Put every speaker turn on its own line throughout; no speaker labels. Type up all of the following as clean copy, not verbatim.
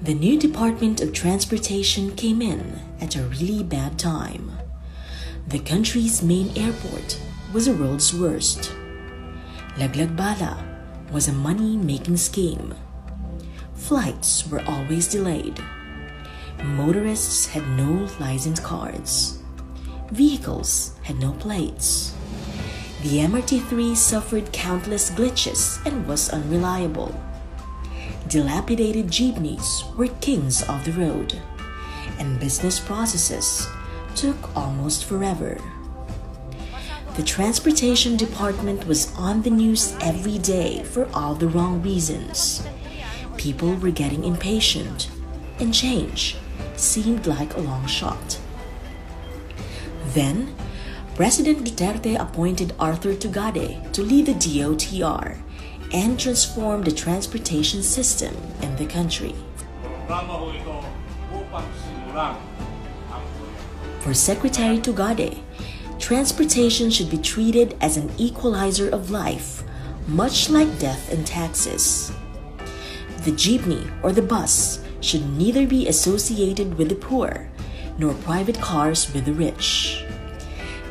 The new Department of Transportation came in at a really bad time. The country's main airport was the world's worst. Laglagbala was a money-making scheme. Flights were always delayed. Motorists had no license cards. Vehicles had no plates. The MRT-3 suffered countless glitches and was unreliable. Dilapidated jeepneys were kings of the road, and business processes took almost forever. The Transportation Department was on the news every day for all the wrong reasons. People were getting impatient, and change seemed like a long shot. Then, President Duterte appointed Arthur Tugade to lead the DOTR and transform the transportation system in the country. For Secretary Tugade, transportation should be treated as an equalizer of life, much like death and taxes. The jeepney or the bus should neither be associated with the poor nor private cars with the rich.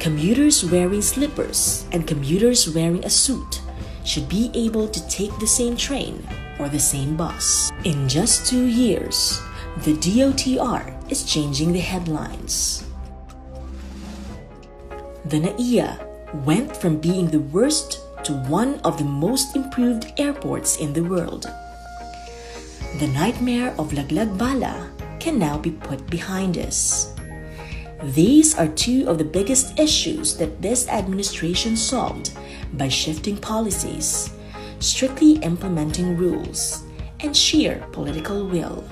Commuters wearing slippers and commuters wearing a suit should be able to take the same train or the same bus. In just 2 years, the DOTR is changing the headlines. The NAIA went from being the worst to one of the most improved airports in the world. The nightmare of Laglagbala can now be put behind us. These are two of the biggest issues that this administration solved by shifting policies, strictly implementing rules, and sheer political will.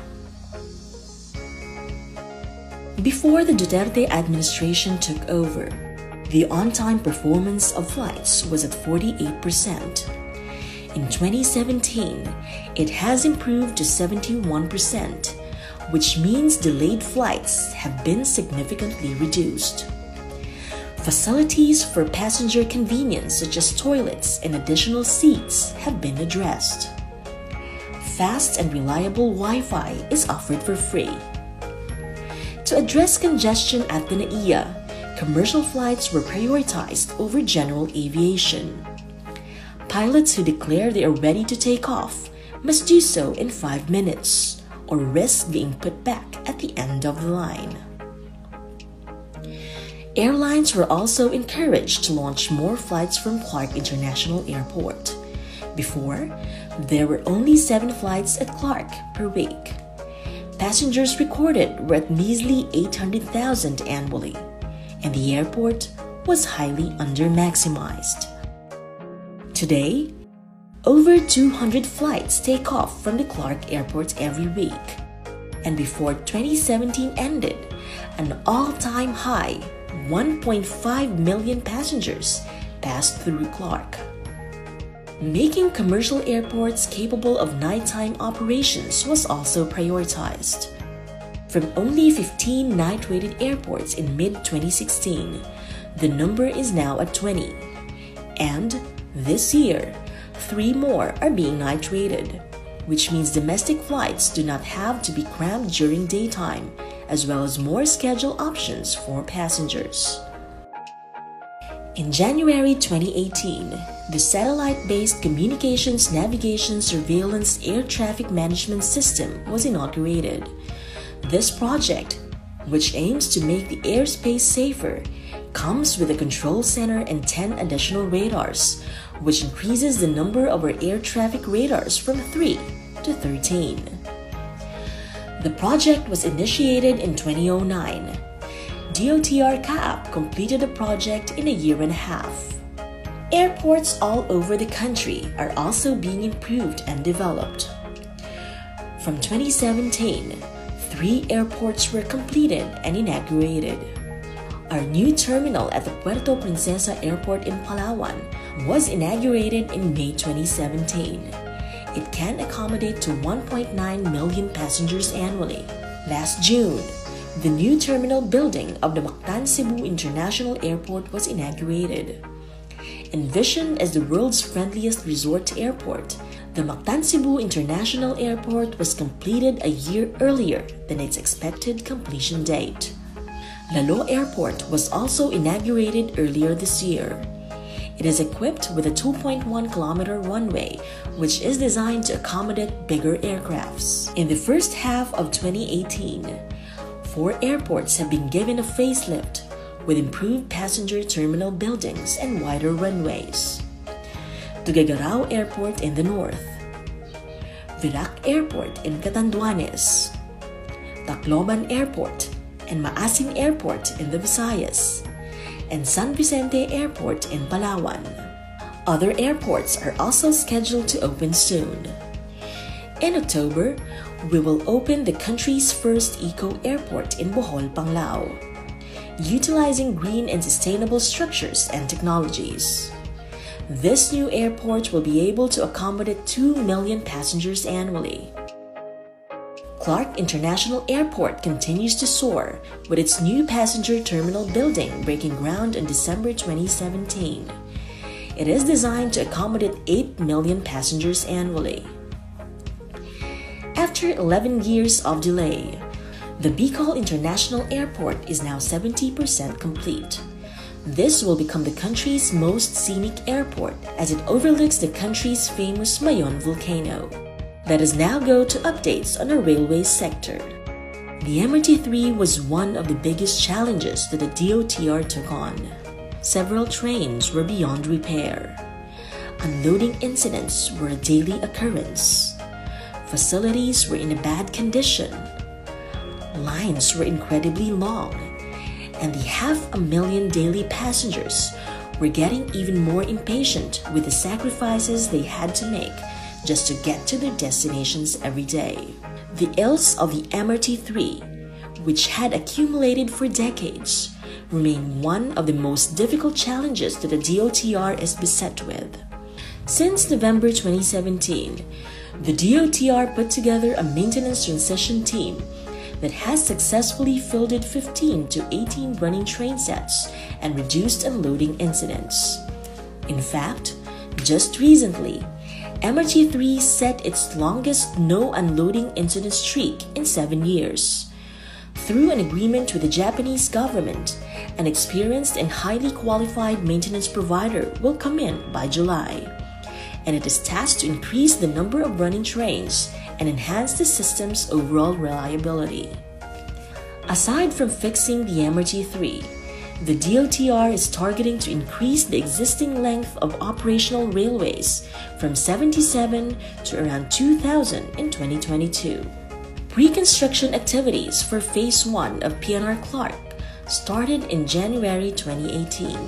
Before the Duterte administration took over, the on-time performance of flights was at 48%. In 2017, it has improved to 71%, which means delayed flights have been significantly reduced. Facilities for passenger convenience such as toilets and additional seats have been addressed. Fast and reliable Wi-Fi is offered for free. To address congestion at the NAIA, commercial flights were prioritized over general aviation. Pilots who declare they are ready to take off must do so in 5 minutes or risk being put back at the end of the line. Airlines were also encouraged to launch more flights from Clark International Airport. Before, there were only 7 flights at Clark per week. Passengers recorded were at measly 800,000 annually, and the airport was highly under-maximized. Today, over 200 flights take off from the Clark Airport every week, and before 2017 ended, an all-time high 1.5 million passengers passed through Clark. Making commercial airports capable of nighttime operations was also prioritized. From only 15 night-rated airports in mid-2016, the number is now at 20. And this year, 3 more are being night-rated, which means domestic flights do not have to be crammed during daytime, as well as more schedule options for passengers. In January 2018, the satellite-based Communications Navigation Surveillance Air Traffic Management System was inaugurated. This project, which aims to make the airspace safer, comes with a control center and 10 additional radars, which increases the number of our air traffic radars from 3 to 13. The project was initiated in 2009. DOTR CAAP completed the project in a year and a half. Airports all over the country are also being improved and developed. From 2017, 3 airports were completed and inaugurated. Our new terminal at the Puerto Princesa Airport in Palawan was inaugurated in May 2017. It can accommodate to 1.9 million passengers annually. Last June, the new terminal building of the Mactan Cebu International Airport was inaugurated. Envisioned as the world's friendliest resort airport, The Mactan Cebu International Airport was completed a year earlier than its expected completion date. Lalo Airport was also inaugurated earlier this year. It is equipped with a 2.1-kilometer runway, which is designed to accommodate bigger aircrafts. In the first half of 2018, 4 airports have been given a facelift with improved passenger terminal buildings and wider runways. Tuguegarao Airport in the north, Virac Airport in Catanduanes, Tacloban Airport and Maasin Airport in the Visayas, and San Vicente Airport in Palawan. Other airports are also scheduled to open soon. In October, we will open the country's first eco-airport in Bohol, Panglao, utilizing green and sustainable structures and technologies. This new airport will be able to accommodate 2 million passengers annually. Clark International Airport continues to soar with its new passenger terminal building breaking ground in December 2017. It is designed to accommodate 8 million passengers annually. After 11 years of delay, the Bicol International Airport is now 70% complete. This will become the country's most scenic airport as it overlooks the country's famous Mayon volcano. Let us now go to updates on the railway sector. The MRT-3 was one of the biggest challenges that the DOTR took on. Several trains were beyond repair. Unloading incidents were a daily occurrence. Facilities were in a bad condition. Lines were incredibly long, and the 500,000 daily passengers were getting even more impatient with the sacrifices they had to make just to get to their destinations every day. The ills of the MRT-3, which had accumulated for decades, remain one of the most difficult challenges that the DOTR is beset with. Since November 2017, the DOTR put together a maintenance transition team that has successfully fielded 15 to 18 running train sets and reduced unloading incidents. In fact, just recently, MRT-3 set its longest no unloading incident streak in 7 years. Through an agreement with the Japanese government, an experienced and highly qualified maintenance provider will come in by July, and it is tasked to increase the number of running trains and enhance the system's overall reliability. Aside from fixing the MRT-3, the DOTR is targeting to increase the existing length of operational railways from 77 to around 2,000 in 2022. Pre-construction activities for Phase 1 of PNR Clark started in January 2018.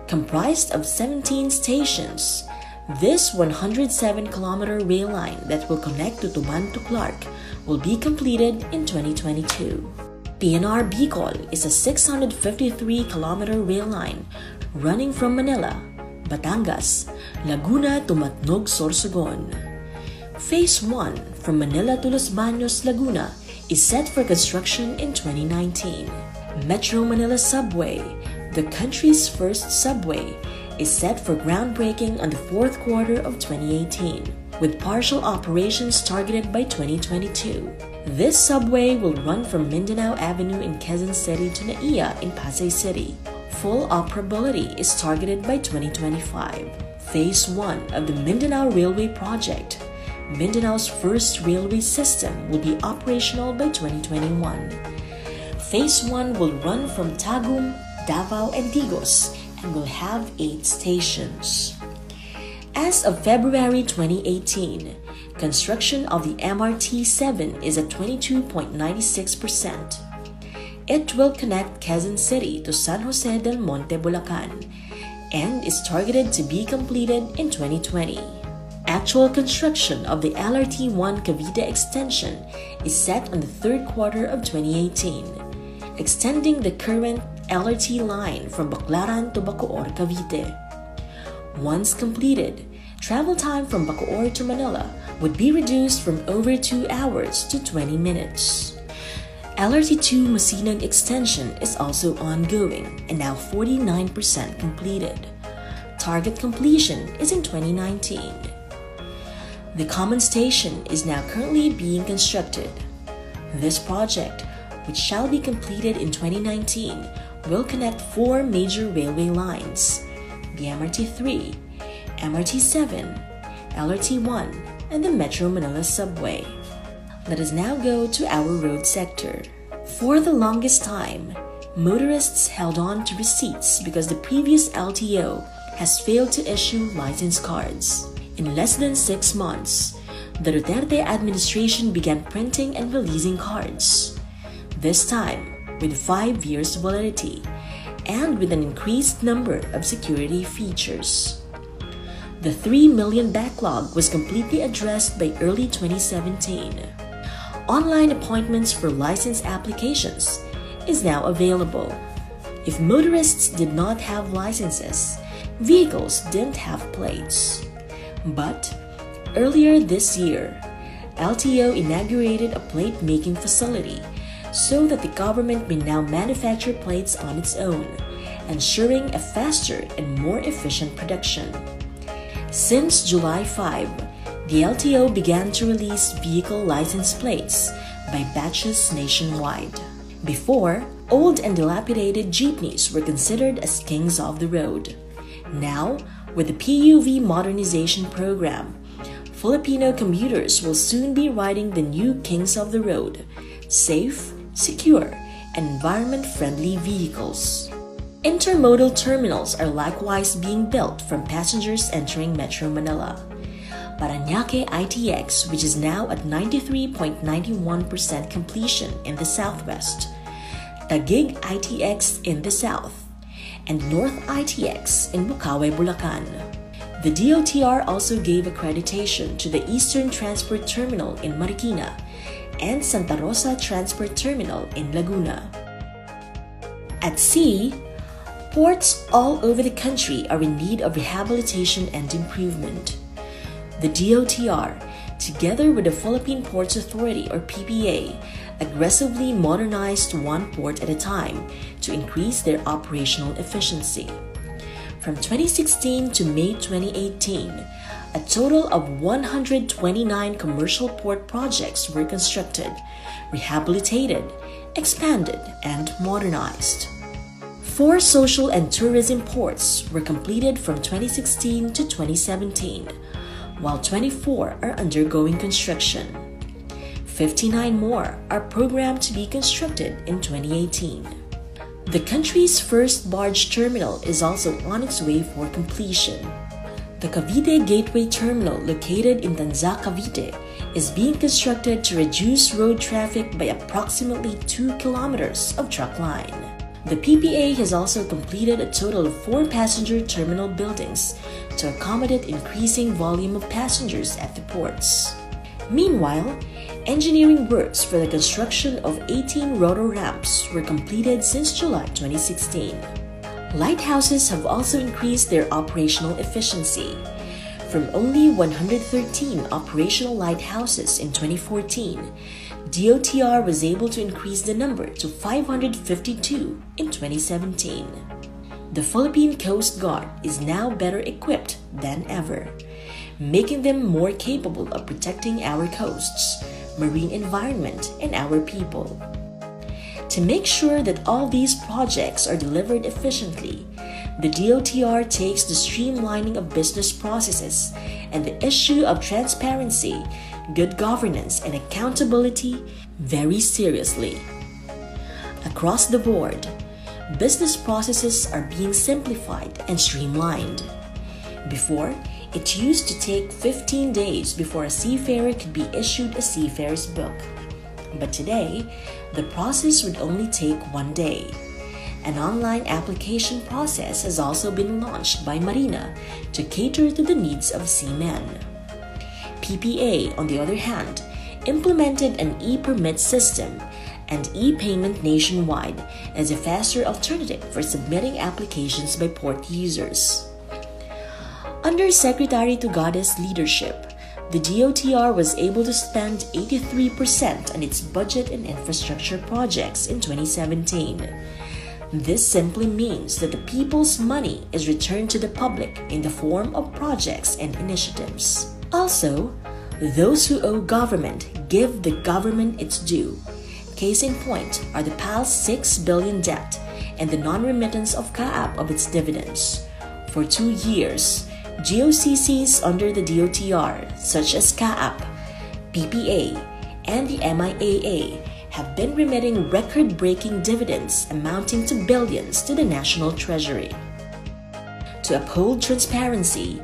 Comprised of 17 stations, this 107-kilometer rail line that will connect Tutuban to Clark will be completed in 2022. PNR Bicol is a 653-kilometer rail line running from Manila, Batangas, Laguna to Matnog, Sorsogon. Phase 1 from Manila to Los Baños, Laguna is set for construction in 2019. Metro Manila Subway, the country's first subway, is set for groundbreaking on the fourth quarter of 2018, with partial operations targeted by 2022. This subway will run from Mindanao Avenue in Quezon City to Naiya in Pasay City. Full operability is targeted by 2025. Phase 1 of the Mindanao Railway Project, Mindanao's first railway system, will be operational by 2021. Phase 1 will run from Tagum, Davao, and Digos and will have 8 stations. As of February 2018, construction of the MRT-7 is at 22.96%. It will connect Quezon City to San Jose del Monte, Bulacan, and is targeted to be completed in 2020. Actual construction of the LRT-1 Cavite extension is set on the third quarter of 2018, extending the current LRT line from Baclaran to Bacoor, Cavite. Once completed, travel time from Bacoor to Manila would be reduced from over 2 hours to 20 minutes. LRT-2 Masinag extension is also ongoing and now 49% completed. Target completion is in 2019. The common station is now currently being constructed. This project, which shall be completed in 2019, will connect 4 major railway lines: the MRT-3, MRT-7, LRT-1, and the Metro Manila Subway. Let us now go to our road sector. For the longest time, motorists held on to receipts because the previous LTO has failed to issue license cards. In less than 6 months, the Duterty administration began printing and releasing cards. This time, with 5 years validity and with an increased number of security features. The 3 million backlog was completely addressed by early 2017. Online appointments for license applications is now available. If motorists did not have licenses, vehicles didn't have plates. But earlier this year, LTO inaugurated a plate-making facility so that the government may now manufacture plates on its own, ensuring a faster and more efficient production. Since July 5, the LTO began to release vehicle license plates by batches nationwide. Before, old and dilapidated jeepneys were considered as kings of the road. Now, with the PUV modernization program, Filipino commuters will soon be riding the new kings of the road, safe, secure, and environment-friendly vehicles. Intermodal terminals are likewise being built from passengers entering Metro Manila. Parañaque ITX, which is now at 93.91% completion in the southwest, Taguig ITX in the south, and North ITX in Bukawi, Bulacan. The DOTR also gave accreditation to the Eastern Transport Terminal in Marikina and Santa Rosa Transport Terminal in Laguna. At sea, ports all over the country are in need of rehabilitation and improvement. The DOTR, together with the Philippine Ports Authority or PPA, aggressively modernized one port at a time to increase their operational efficiency. From 2016 to May 2018, a total of 129 commercial port projects were constructed, rehabilitated, expanded, and modernized. 4 social and tourism ports were completed from 2016 to 2017, while 24 are undergoing construction. 59 more are programmed to be constructed in 2018. The country's first barge terminal is also on its way for completion. The Cavite Gateway Terminal, located in Tanza, Cavite, is being constructed to reduce road traffic by approximately 2 kilometers of truck line. The PPA has also completed a total of 4 passenger terminal buildings to accommodate increasing volume of passengers at the ports. Meanwhile, engineering works for the construction of 18 rotor ramps were completed since July 2016. Lighthouses have also increased their operational efficiency. From only 113 operational lighthouses in 2014, DOTR was able to increase the number to 552 in 2017. The Philippine Coast Guard is now better equipped than ever, making them more capable of protecting our coasts, marine environment, and our people. To make sure that all these projects are delivered efficiently, the DOTR takes the streamlining of business processes and the issue of transparency, good governance, and accountability very seriously. Across the board, business processes are being simplified and streamlined. Before, it used to take 15 days before a seafarer could be issued a seafarer's book. But today, the process would only take 1 day. An online application process has also been launched by Marina to cater to the needs of seamen. PPA, on the other hand, implemented an e-permit system and e-payment nationwide as a faster alternative for submitting applications by port users. Under Secretary Tugada's leadership, the DOTR was able to spend 83% on its budget and infrastructure projects in 2017. This simply means that the people's money is returned to the public in the form of projects and initiatives. Also, Those who owe government give the government its due. Case in point are the PAL's $6 billion debt and the non-remittance of CAAP of its dividends. For 2 years, GOCCs under the DOTR, such as CAAP, PPA, and the MIAA, have been remitting record-breaking dividends amounting to billions to the national treasury. To uphold transparency,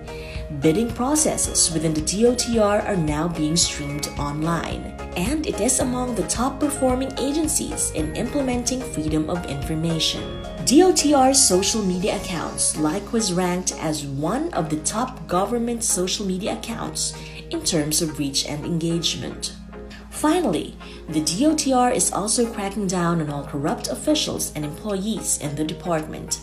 bidding processes within the DOTR are now being streamed online, and it is among the top-performing agencies in implementing freedom of information. DOTR's social media accounts was ranked as one of the top government social media accounts in terms of reach and engagement. Finally, the DOTR is also cracking down on all corrupt officials and employees in the department.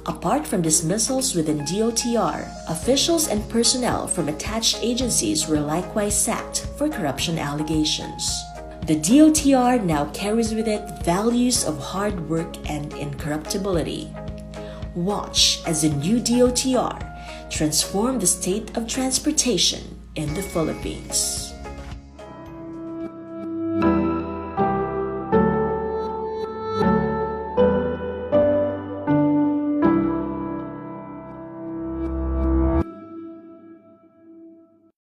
Apart from dismissals within DOTR, officials and personnel from attached agencies were likewise sacked for corruption allegations. The DOTR now carries with it values of hard work and incorruptibility. Watch as the new DOTR transform the state of transportation in the Philippines.